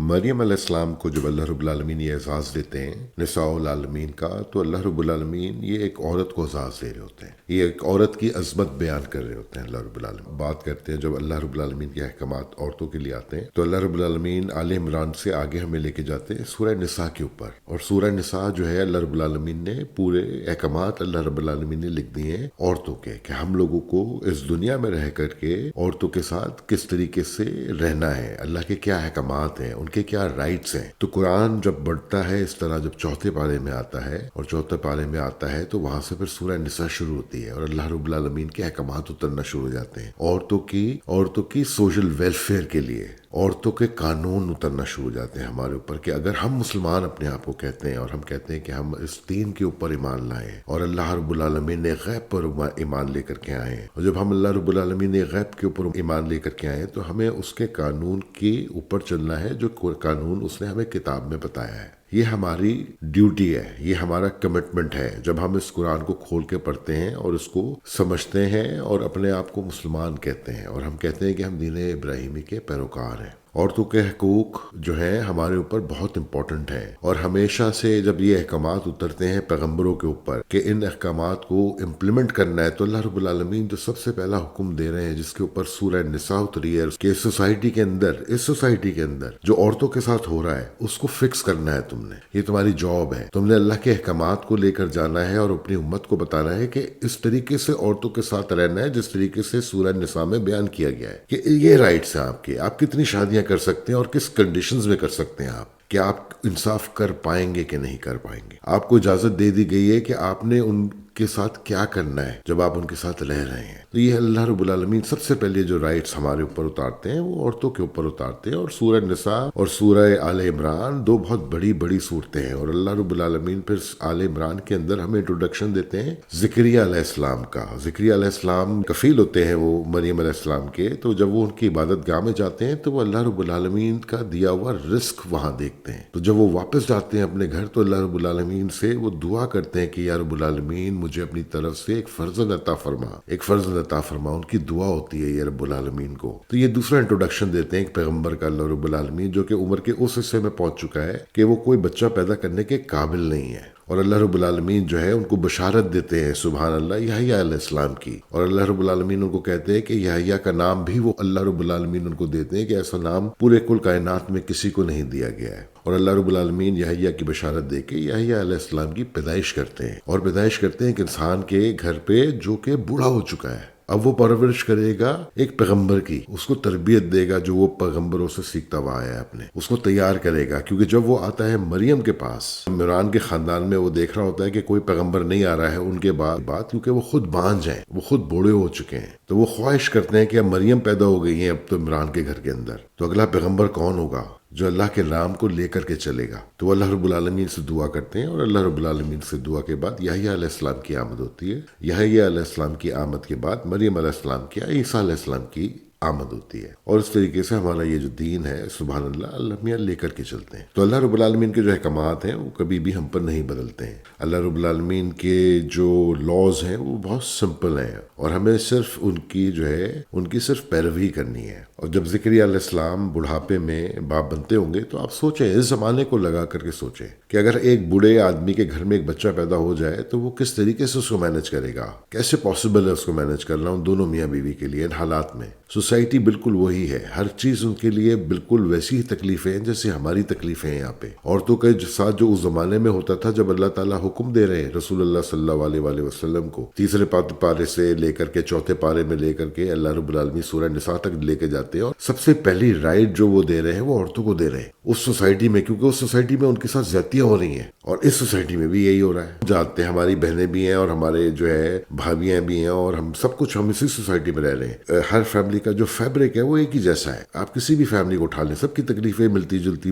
مریم علیہ السلام کو جب اللہ رب العالمین یہ اعزاز دیتے ہیں نساء العالمین کا، تو اللہ رب العالمین یہ ایک عورت کو اعزاز دے رہے ہوتے ہیں، یہ ایک عورت کی عظمت بیان کر رہے ہوتے ہیں۔ اللہ رب العالمین بات کرتے ہیں، جب اللہ رب العالمین کے احکامات عورتوں کے لیے آتے ہیں تو اللہ رب العالمین آل عمران سے آگے ہمیں لے کے جاتے ہیں سورہ نساء کے اوپر، اور سورہ نساء جو ہے اللہ رب العالمین نے پورے احکامات اللہ رب العالمین نے لکھ دیے ہیں عورتوں کے، کہ ہم لوگوں کو اس دنیا میں رہ کر کے عورتوں کے ساتھ کس طریقے سے رہنا ہے، اللہ کے کیا احکامات ہیں، ان کے کیا رائٹس ہیں۔ تو قرآن جب بڑھتا ہے اس طرح، جب چوتھے پارے میں آتا ہے اور چوتھے پارے میں آتا ہے تو وہاں سے پھر سورہ نساء شروع ہوتی ہے اور اللہ رب العالمین کے احکامات اترنا شروع ہو جاتے ہیں، عورتوں کی سوشل ویلفیئر کے لیے عورتوں کے قانون اترنا شروع ہو جاتے ہیں ہمارے اوپر، کہ اگر ہم مسلمان اپنے آپ کو کہتے ہیں اور ہم کہتے ہیں کہ ہم اس دین کے اوپر ایمان لائیں اور اللہ رب العالمین نے غیب پر ایمان لے کر کے آئے ہیں، اور جب ہم اللہ رب العالمین نے غیب کے اوپر ایمان لے کر کے آئے ہیں تو ہمیں اس کے قانون کے اوپر چلنا ہے، جو قانون اس نے ہمیں کتاب میں بتایا ہے۔ یہ ہماری ڈیوٹی ہے، یہ ہمارا کمٹمنٹ ہے جب ہم اس قرآن کو کھول کے پڑھتے ہیں اور اس کو سمجھتے ہیں اور اپنے آپ کو مسلمان کہتے ہیں اور ہم کہتے ہیں کہ ہم دین ابراہیمی کے پیروکار ہیں۔ عورتوں کے حقوق جو ہیں ہمارے اوپر بہت امپورٹنٹ ہیں، اور ہمیشہ سے جب یہ احکامات اترتے ہیں پیغمبروں کے اوپر کہ ان احکامات کو امپلیمنٹ کرنا ہے، تو اللہ رب العالمین جو سب سے پہلا حکم دے رہے ہیں جس کے اوپر سورہ نساء اتری ہے کہ اس سوسائٹی کے اندر جو عورتوں کے ساتھ ہو رہا ہے اس کو فکس کرنا ہے، تم نے، یہ تمہاری جاب ہے، تم نے اللہ کے احکامات کو لے کر جانا ہے اور اپنی امت کو بتانا ہے کہ اس طریقے سے عورتوں کے ساتھ رہنا ہے جس طریقے سے سورہ نساء میں بیان کیا گیا ہے، کہ یہ رائٹس ہیں آپ کے، آپ کتنی شادیاں کر سکتے ہیں اور کس کنڈیشنز میں کر سکتے ہیں آپ، کہ آپ انصاف کر پائیں گے کہ نہیں کر پائیں گے۔ آپ کو اجازت دے دی گئی ہے کہ آپ نے ان کے ساتھ کیا کرنا ہے جب آپ ان کے ساتھ رہ رہے ہیں۔ تو یہ اللہ رب العالمین سب سے پہلے جو رائٹس ہمارے اوپر اتارتے ہیں وہ عورتوں کے اوپر اتارتے ہیں، اور سورہ نساء اور سورہ آل عمران دو بہت بڑی بڑی صورتیں ہیں، اور اللہ رب العالمین پھر آل عمران کے اندر ہمیں انٹروڈکشن دیتے ہیں زکریا علیہ السلام کا۔ زکریا علیہ السلام کفیل ہوتے ہیں وہ مریم علیہ السلام کے، تو جب وہ ان کی عبادت گاہ میں جاتے ہیں تو وہ اللہ رب العالمین کا دیا ہوا رزق وہاں دیکھتے ہیں، تو جب وہ واپس جاتے ہیں اپنے گھر تو اللہ رب العالمین سے وہ دعا کرتے ہیں کہ یا رب العالمین مجھے اپنی طرف سے ایک فرزند عطا فرما، ان کی دعا ہوتی ہے یا رب العالمین کو۔ تو یہ دوسرا انٹروڈکشن دیتے ہیں ایک پیغمبر کا اللہ رب العالمین، جو کہ عمر کے اس حصے میں پہنچ چکا ہے کہ وہ کوئی بچہ پیدا کرنے کے قابل نہیں ہے، اور اللہ رب العالمین جو ہے ان کو بشارت دیتے ہیں سبحان اللہ یحییٰ علیہ السلام کی، اور اللہ رب العالمین ان کو کہتے ہیں کہ یحییٰ کا نام بھی وہ اللہ رب العالمین ان کو دیتے ہیں کہ ایسا نام پورے کل کائنات میں کسی کو نہیں دیا گیا ہے، اور اللہ رب العالمین یحییٰ کی بشارت دے کے یحییٰ علیہ السلام کی پیدائش کرتے ہیں، اور پیدائش کرتے ہیں ایک انسان کے گھر پہ جو کہ بوڑھا ہو چکا ہے۔ اب وہ پرورش کرے گا ایک پیغمبر کی، اس کو تربیت دے گا جو وہ پیغمبروں سے سیکھتا ہوا آیا ہے، اپنے اس کو تیار کرے گا، کیونکہ جب وہ آتا ہے مریم کے پاس، عمران کے خاندان میں وہ دیکھ رہا ہوتا ہے کہ کوئی پیغمبر نہیں آ رہا ہے ان کے بعد، کیونکہ وہ خود بانجھ ہیں، وہ خود بوڑھے ہو چکے ہیں، تو وہ خواہش کرتے ہیں کہ اب مریم پیدا ہو گئی ہیں اب تو عمران کے گھر کے اندر، تو اگلا پیغمبر کون ہوگا جو اللہ کے نام کو لے کر کے چلے گا؟ تو وہ اللہ رب العالمین سے دعا کرتے ہیں، اور اللہ رب العالمین سے دعا کے بعد یحییٰ علیہ السلام کی آمد ہوتی ہے۔ یحییٰ علیہ السلام کی آمد کے بعد مریم علیہ السلام کی، عیسیٰ علیہ السلام کی آمد ہوتی ہے، اور اس طریقے سے ہمارا یہ جو دین ہے سبحان اللہ اللہ میاں لے کر کے چلتے ہیں۔ تو اللہ رب العالمین کے جو احکامات ہیں وہ کبھی بھی ہم پر نہیں بدلتے ہیں، اللہ رب العالمین کے جو لاز ہیں وہ بہت سمپل ہیں، اور ہمیں صرف ان کی صرف پیروی کرنی ہے۔ اور جب زکریا علیہ السلام بڑھاپے میں باپ بنتے ہوں گے تو آپ سوچیں، اس زمانے کو لگا کر کے سوچیں کہ اگر ایک بوڑھے آدمی کے گھر میں ایک بچہ پیدا ہو جائے تو وہ کس طریقے سے اس کو مینج کرے گا، کیسے پاسبل ہے اس کو مینج کرنا ان دونوں میاں بیوی کے لیے ان حالات میں۔ سوسائٹی بالکل وہی ہے، ہر چیز ان کے لیے بالکل ویسی ہی تکلیفیں ہیں جیسے ہماری تکلیفیں ہیں یہاں پہ۔ عورتوں کے ساتھ جو اس زمانے میں ہوتا تھا، جب اللہ تعالیٰ حکم دے رہے ہیں رسول اللہ صلی اللہ علیہ وسلم کو، تیسرے پارے سے لے کر کے چوتھے پارے میں لے کر کے اللہ رب العالمین سورہ نساء تک لے کے جاتے ہیں، اور سب سے پہلی رائٹ جو وہ دے رہے ہیں وہ عورتوں کو دے رہے ہیں اس سوسائٹی میں، کیونکہ اس سوسائٹی میں ان کے ساتھ زیادتیاں ہو رہی ہیں، اور اس سوسائٹی میں بھی یہی ہو رہا ہے۔ جانتے ہیں ہماری بہنیں بھی ہیں اور ہمارے جو ہے بھابیاں بھی ہیں، اور ہم سب کچھ ہم اسی سوسائٹی میں رہ رہے ہیں۔ ہر فیملی کا جو فیبرک ہے وہ ایک ہی جیسا ہے، آپ کسی بھی فیملی کو اٹھا لیں، سب کی تکلیفیں ملتی جلتی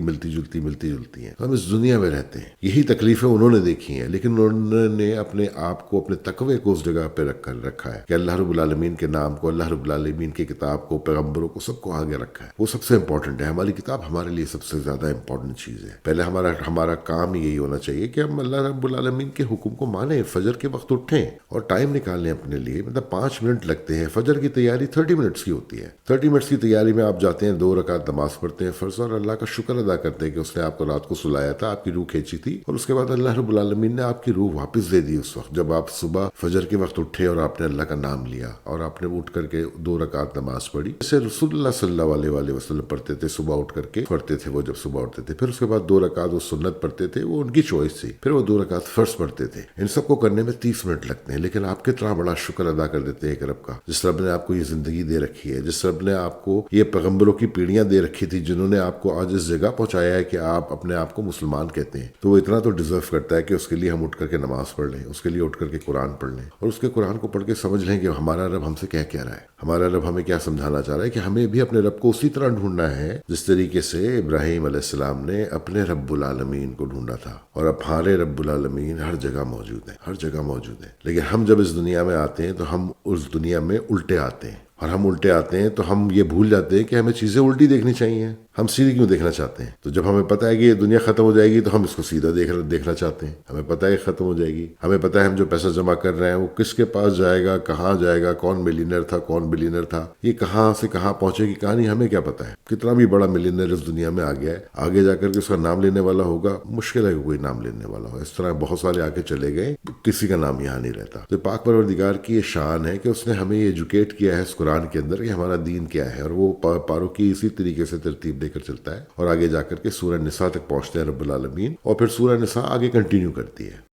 ہیں۔ ہم اس دنیا میں رہتے ہیں، یہی تکلیفیں انہوں نے دیکھی ہیں، لیکن انہوں نے اپنے آپ کو، اپنے تقوی کو اس جگہ پہ رکھا ہے کہ اللہ رب العالمین کے نام کو، اللہ رب العالمین کی کتاب کو، پیغمبروں کو، سب کو آگے رکھا ہے۔ وہ سب سے امپورٹنٹ ہے، ہماری کتاب ہمارے لیے سب سے زیادہ امپورٹنٹ چیز ہے۔ پہلے ہمارا کام یہی ہونا چاہیے کہ ہم اللہ رب العالمین کے حکم کو مانیں، فجر کے وقت اٹھیں اور ٹائم نکالیں اپنے لیے، مطلب 5 منٹ لگتے ہیں، فجر کی تیاری 30 منٹس کی ہوتی ہے. 30 منٹس کی تیاری میں آپ جاتے ہیں, 2 رکعت نماز پڑھتے ہیں فرض, اور اللہ کا شکر ادا کرتے ہیں کہ اس نے آپ کو رات کو سلایا تھا, آپ کی روح کھینچی تھی, اور اس کے بعد اللہ رب العالمین نے آپ کی روح واپس دے دی اس وقت جب آپ صبح فجر کے وقت اٹھے اور آپ نے اللہ کا نام لیا اور آپ نے اٹھ کر کے 2 رکعت نماز پڑھی, جیسے رسول اللہ صلی اللہ علیہ وآلہ وسلم پڑھتے تھے صبح اٹھ کر کے پڑھتے تھے. وہ جب صبح اٹھتے تھے پھر اس کے بعد 2 رکعت وہ سنت پڑھتے تھے, وہ ان کی چوائس تھی, پھر وہ 2 رکعت فرض پڑھتے تھے. ان سب کو کرنے میں 30 منٹ لگتے ہیں, لیکن آپ کتنا بڑا شکر ادا کر دیتے ہیں ایک رب کا, جس رب نے آپ کو یہ زندگی دے رکھی ہے, جس رب نے آپ کو یہ پیغمبروں کی پیڑیاں دے رکھی تھی, جنہوں نے آپ کو آج اس جگہ پہنچایا ہے کہ آپ اپنے آپ کو مسلمان کہتے ہیں. تو وہ اتنا تو ڈیزرو کرتا ہے کہ اس کے لیے ہم اٹھ کر کے نماز پڑھ لیں, اس کے لیے اٹھ کر کے قرآن پڑھ لیں, اور اس کے قرآن کو پڑھ کے سمجھ لیں کہ ہمارا رب ہم سے کیا رہا ہے, ہمارا رب ہمیں کیا سمجھانا چاہ رہا ہے, کہ ہمیں بھی اپنے رب کو اسی طرح ڈھونڈنا ہے جس طریقے سے ابراہیم علیہ السلام نے اپنے رب العالمین کو ڈھونڈا تھا. اور اب ہمارے رب العالمین ہر جگہ موجود ہیں, ہر جگہ موجود ہیں. لیکن ہم جب اس دنیا میں آتے ہیں تو ہم اس دنیا میں الٹے آتے ہیں, اور ہم الٹے آتے ہیں تو ہم یہ بھول جاتے ہیں کہ ہمیں چیزیں الٹی دیکھنی چاہیے. ہم سیدھی کیوں دیکھنا چاہتے ہیں؟ تو جب ہمیں پتہ ہے کہ یہ دنیا ختم ہو جائے گی تو ہم اس کو سیدھا دیکھنا چاہتے ہیں. ہمیں پتہ ہے ختم ہو جائے گی, ہمیں پتہ ہے ہم جو پیسہ جمع کر رہے ہیں وہ کس کے پاس جائے گا, کہاں جائے گا, کون ملینئر تھا, کون بلینئر تھا, یہ کہاں سے کہاں پہنچے گی کہانی ہمیں کیا پتہ ہے. کتنا بھی بڑا ملینئر اس دنیا میں آ گیا ہے, آگے جا کر کے اس کا نام لینے والا ہوگا, مشکل ہے کہ کوئی نام لینے والا ہو. اس طرح بہت سارے آ کے چلے گئے, کسی کا نام یہاں نہیں رہتا. تو پاک پروردگار کی یہ شان ہے کہ اس نے ہمیں یہ ایجوکیٹ کیا ہے اس قرآن کے اندر کہ ہمارا دین کیا ہے, اور وہ پاروں کی اسی طریقے سے ترتیب دے کر چلتا ہے, اور آگے جا کر کے سورہ نساء تک پہنچتے ہیں رب العالمین, اور پھر سورہ نساء آگے کنٹینیو کرتی ہے.